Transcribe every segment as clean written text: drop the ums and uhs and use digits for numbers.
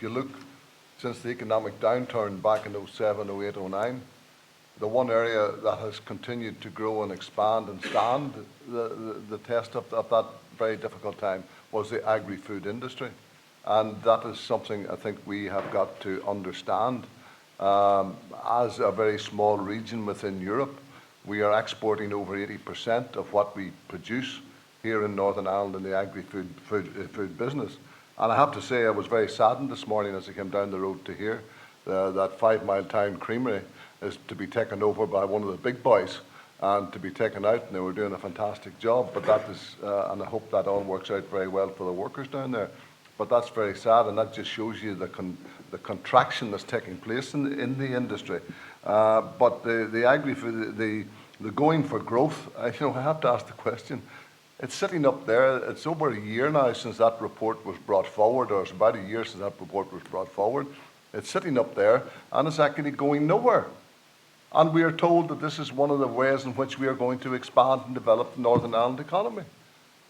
if you look since the economic downturn back in 07, 08, 09, the one area that has continued to grow and expand and stand the test of that very difficult time was the agri-food industry. And that is something I think we have got to understand. As a very small region within Europe, we are exporting over 80% of what we produce here in Northern Ireland in the agri-food business. And I have to say I was very saddened this morning as I came down the road to here that 5 Mile Town Creamery is to be taken over by one of the big boys and to be taken out, and they were doing a fantastic job. But that is, and I hope that all works out very well for the workers down there. But that's very sad, and that just shows you the contraction that's taking place in the industry. But the agri-food, the going for growth, I have to ask the question. It's sitting up there. It's over a year now since that report was brought forward, or it's about a year since that report was brought forward. It's sitting up there, and it's actually going nowhere. And we are told that this is one of the ways in which we are going to expand and develop the Northern Ireland economy.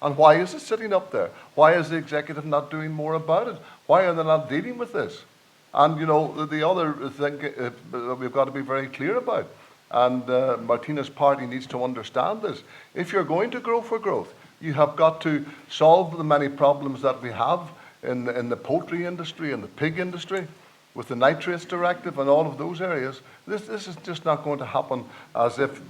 And why is it sitting up there? Why is the executive not doing more about it? Why are they not dealing with this? And, the other thing we've got to be very clear about, and Martina's party needs to understand this. If you're going to grow for growth, you have got to solve the many problems that we have in the poultry industry and the pig industry, with the nitrates directive and all of those areas. This is just not going to happen as if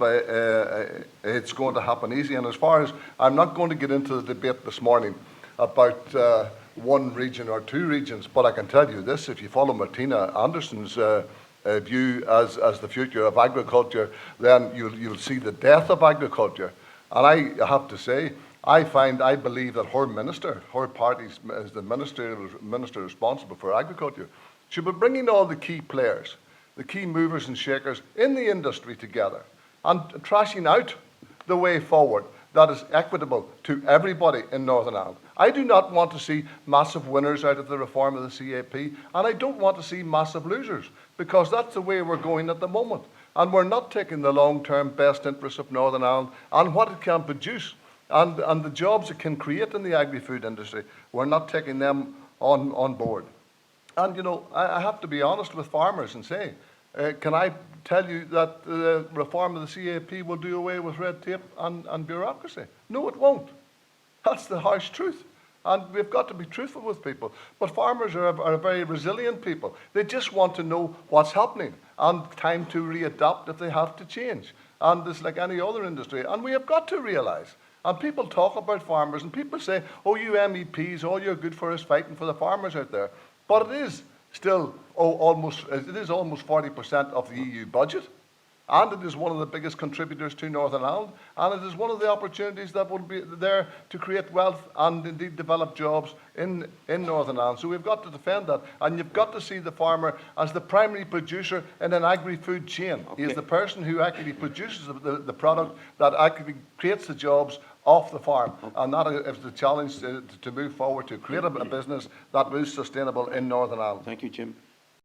it's going to happen easy. And as far as, I'm not going to get into the debate this morning about one region or two regions, but I can tell you this: if you follow Martina Anderson's view as the future of agriculture, then you'll see the death of agriculture. And I have to say, I believe that her party as the minister responsible for agriculture, should be bringing all the key players, the key movers and shakers in the industry together and trashing out the way forward that is equitable to everybody in Northern Ireland. I do not want to see massive winners out of the reform of the CAP, and I don't want to see massive losers, because that's the way we're going at the moment. And we're not taking the long-term best interests of Northern Ireland and what it can produce and the jobs it can create in the agri-food industry. We're not taking them on board. And, I have to be honest with farmers and say, can I tell you that the reform of the CAP will do away with red tape and bureaucracy? No, it won't. That's the harsh truth. And we've got to be truthful with people. But farmers are a very resilient people. They just want to know what's happening and time to readapt if they have to change. And it's like any other industry. And we have got to realise. And people talk about farmers and people say, oh, you MEPs, all you're good for is fighting for the farmers out there. But it is still almost 40% of the EU budget, and it is one of the biggest contributors to Northern Ireland, and it is one of the opportunities that will be there to create wealth and indeed develop jobs in Northern Ireland. So we've got to defend that, and you've got to see the farmer as the primary producer in an agri-food chain. Okay. He is the person who actually produces the product that actually creates the jobs off the farm, and that is the challenge to move forward to create a business that is sustainable in Northern Ireland. Thank you, Jim.